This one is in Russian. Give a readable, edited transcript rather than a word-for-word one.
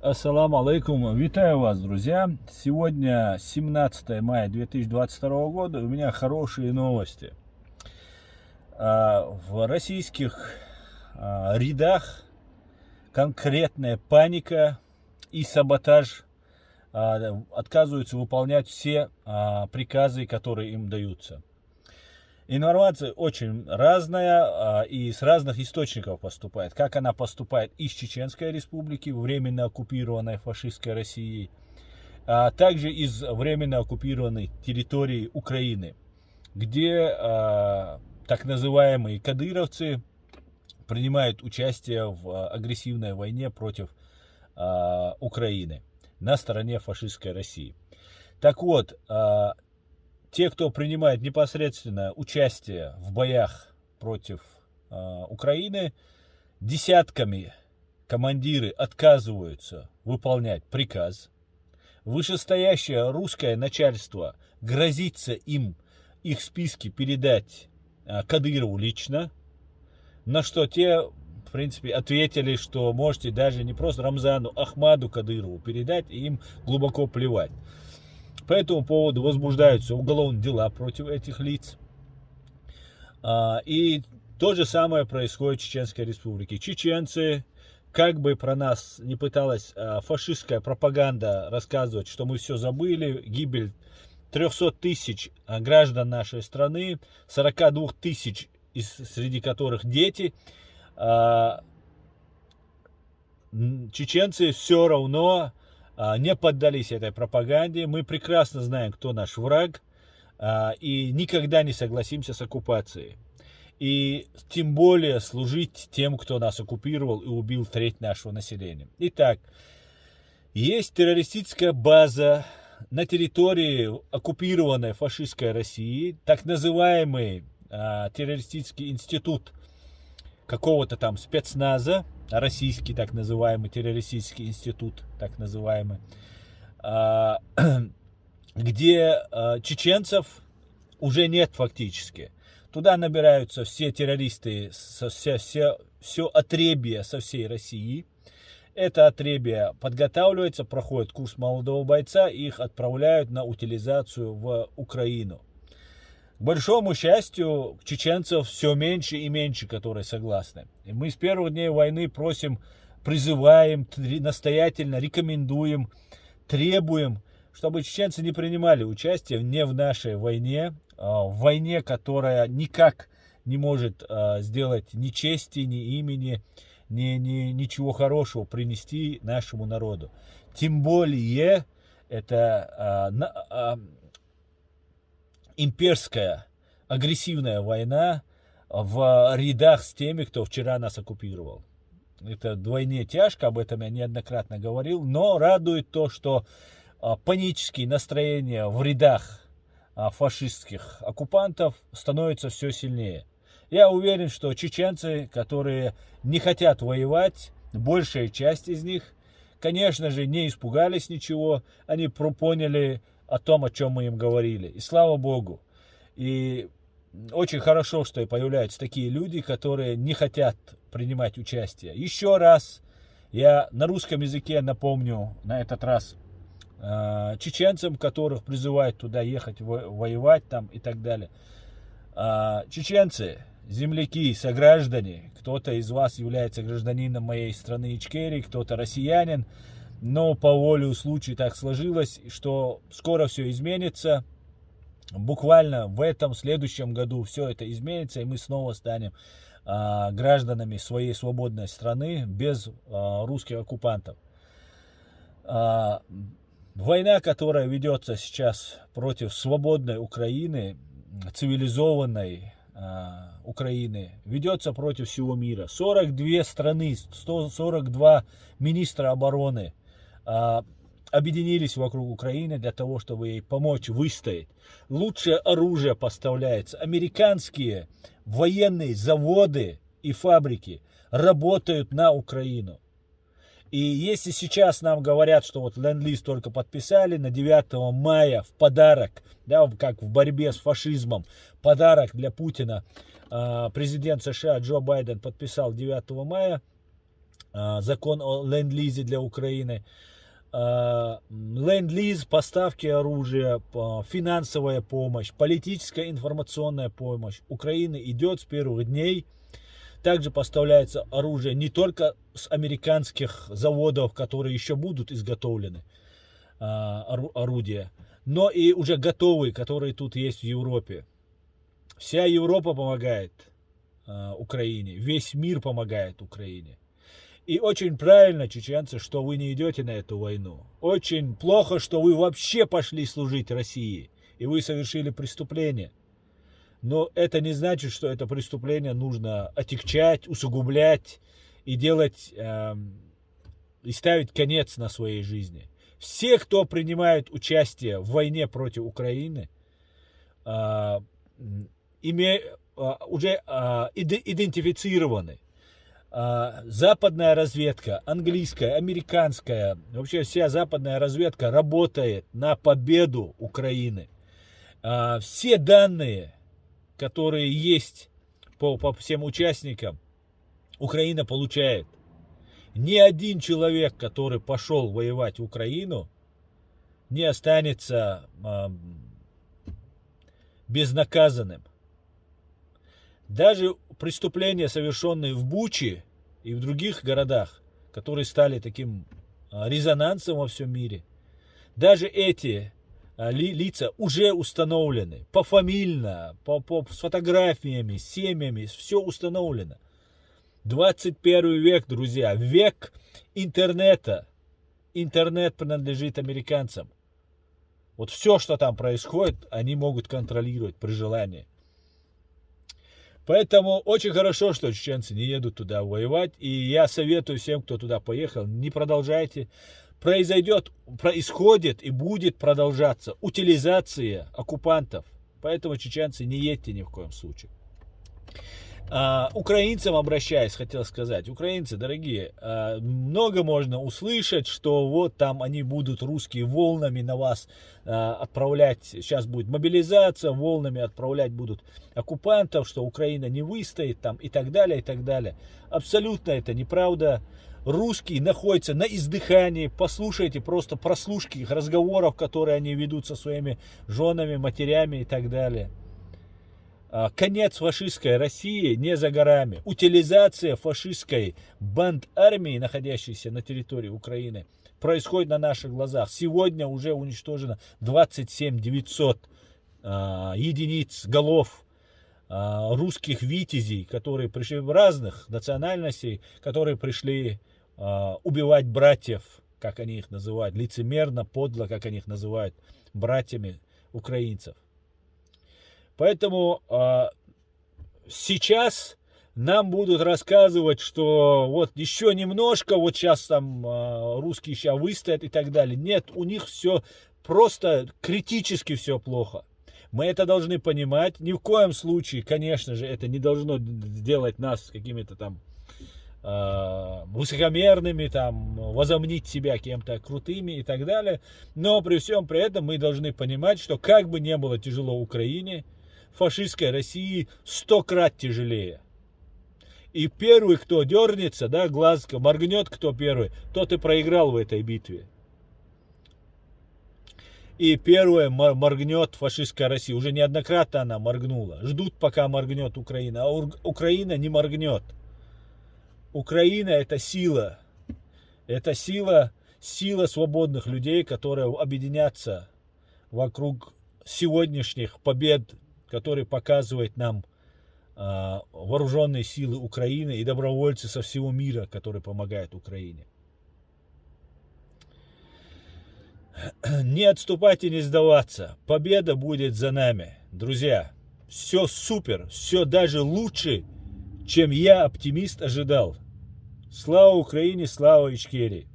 Ассаламу алейкум, витаю вас, друзья. Сегодня 17 мая 2022 года, у меня хорошие новости. В российских рядах конкретная паника и саботаж, отказываются выполнять все приказы, которые им даются. Информация очень разная и с разных источников поступает. Как она поступает из Чеченской республики, временно оккупированной фашистской Россией, а также из временно оккупированной территории Украины, где так называемые кадыровцы принимают участие в агрессивной войне против Украины на стороне фашистской России. Так вот, те, кто принимает непосредственное участие в боях против Украины, десятками командиры отказываются выполнять приказ. Вышестоящее русское начальство грозится им их списки передать Кадырову лично, на что те, в принципе, ответили, что можете даже не просто Рамзану Ахмаду Кадырову передать, и им глубоко плевать. По этому поводу возбуждаются уголовные дела против этих лиц. И то же самое происходит в Чеченской республике. Чеченцы, как бы про нас не пыталась фашистская пропаганда рассказывать, что мы все забыли, гибель 300 тысяч граждан нашей страны, 42 тысяч, среди которых дети, чеченцы все равно не поддались этой пропаганде. Мы прекрасно знаем, кто наш враг, и никогда не согласимся с оккупацией. И тем более служить тем, кто нас оккупировал и убил треть нашего населения. Итак, есть террористическая база на территории оккупированной фашистской России, так называемый террористический институт какого-то там спецназа, российский так называемый террористический институт, так называемый, где чеченцев уже нет фактически. Туда набираются все террористы, все отребье со всей России. Это отребье подготавливается, проходит курс молодого бойца, и их отправляют на утилизацию в Украину. К большому счастью, чеченцев все меньше и меньше, которые согласны. И мы с первых дней войны просим, призываем, настоятельно рекомендуем, требуем, чтобы чеченцы не принимали участие не в нашей войне, в войне, которая никак не может сделать ни чести, ни имени, ничего хорошего принести нашему народу. Тем более это имперская агрессивная война в рядах с теми, кто вчера нас оккупировал. Это вдвойне тяжко, об этом я неоднократно говорил, но радует то, что панические настроения в рядах фашистских оккупантов становятся все сильнее. Я уверен, что чеченцы, которые не хотят воевать, большая часть из них, конечно же, не испугались ничего, они поняли о том, о чем мы им говорили. И слава Богу. И очень хорошо, что появляются такие люди, которые не хотят принимать участие. Еще раз я на русском языке напомню, на этот раз, чеченцам, которых призывают туда ехать, воевать там и так далее. Чеченцы, земляки, сограждане, кто-то из вас является гражданином моей страны Ичкерии, кто-то россиянин, но по воле случая так сложилось, что скоро все изменится. Буквально в этом следующем году все это изменится, и мы снова станем гражданами своей свободной страны без русских оккупантов. Война, которая ведется сейчас против свободной Украины, цивилизованной Украины, ведется против всего мира. 42 страны, 142 министра обороны объединились вокруг Украины для того, чтобы ей помочь выстоять. Лучшее оружие поставляется. Американские военные заводы и фабрики работают на Украину. И если сейчас нам говорят, что вот ленд-лиз только подписали на 9 мая в подарок, да, как в борьбе с фашизмом, подарок для Путина, президент США Джо Байден подписал 9 мая закон о ленд-лизе для Украины. Ленд-лиз, поставки оружия, финансовая помощь, политическая информационная помощь Украины идет с первых дней. Также поставляется оружие не только с американских заводов, которые еще будут изготовлены, орудия, но и уже готовые, которые тут есть в Европе. Вся Европа помогает Украине, весь мир помогает Украине. И очень правильно, чеченцы, что вы не идете на эту войну. Очень плохо, что вы вообще пошли служить России, и вы совершили преступление. Но это не значит, что это преступление нужно отягчать, усугублять и делать, и ставить конец на своей жизни. Все, кто принимает участие в войне против Украины, уже идентифицированы. Западная разведка, английская, американская, вообще вся западная разведка работает на победу Украины. Все данные, которые есть по всем участникам, Украина получает. Ни один человек, который пошел воевать в Украину, не останется безнаказанным. Даже преступления, совершенные в Буче и в других городах, которые стали таким резонансом во всем мире, даже эти лица уже установлены пофамильно, с фотографиями, с семьями, все установлено. 21 век, друзья, век интернета. Интернет принадлежит американцам. Вот все, что там происходит, они могут контролировать при желании. Поэтому очень хорошо, что чеченцы не едут туда воевать. И я советую всем, кто туда поехал, не продолжайте. Происходит и будет продолжаться утилизация оккупантов. Поэтому, чеченцы, не едьте ни в коем случае. Украинцам обращаясь, хотел сказать, украинцы, дорогие, много можно услышать, что вот там они будут, русские, волнами на вас отправлять, сейчас будет мобилизация, волнами отправлять будут оккупантов, что Украина не выстоит там и так далее, и так далее. Абсолютно это неправда. Русские находятся на издыхании, послушайте просто прослушки их разговоров, которые они ведут со своими женами, матерями и так далее. Конец фашистской России не за горами. Утилизация фашистской банд-армии, находящейся на территории Украины, происходит на наших глазах. Сегодня уже уничтожено 27 900 единиц голов русских витязей, которые пришли в разных национальностей, которые пришли убивать братьев, как они их называют, лицемерно, подло, как они их называют, братьями украинцев. Поэтому сейчас нам будут рассказывать, что вот еще немножко, вот сейчас там русские сейчас выстоят и так далее. Нет, у них все просто критически все плохо. Мы это должны понимать. Ни в коем случае, конечно же, это не должно сделать нас какими-то там высокомерными, там, возомнить себя кем-то крутыми и так далее. Но при всем при этом мы должны понимать, что как бы не было тяжело Украине, фашистской России 100 крат тяжелее. И первый, кто дернется, да, глаз моргнет, кто первый, тот и проиграл в этой битве. И первая моргнет фашистская Россия. Уже неоднократно она моргнула. Ждут, пока моргнет Украина. А Украина не моргнет. Украина — это сила. Это сила свободных людей, которые объединятся вокруг сегодняшних побед, которые показывают нам вооруженные силы Украины и добровольцы со всего мира, которые помогают Украине. Не отступать и не сдаваться. Победа будет за нами. Друзья, все супер, все даже лучше, чем я, оптимист, ожидал. Слава Украине, слава Ичкерии.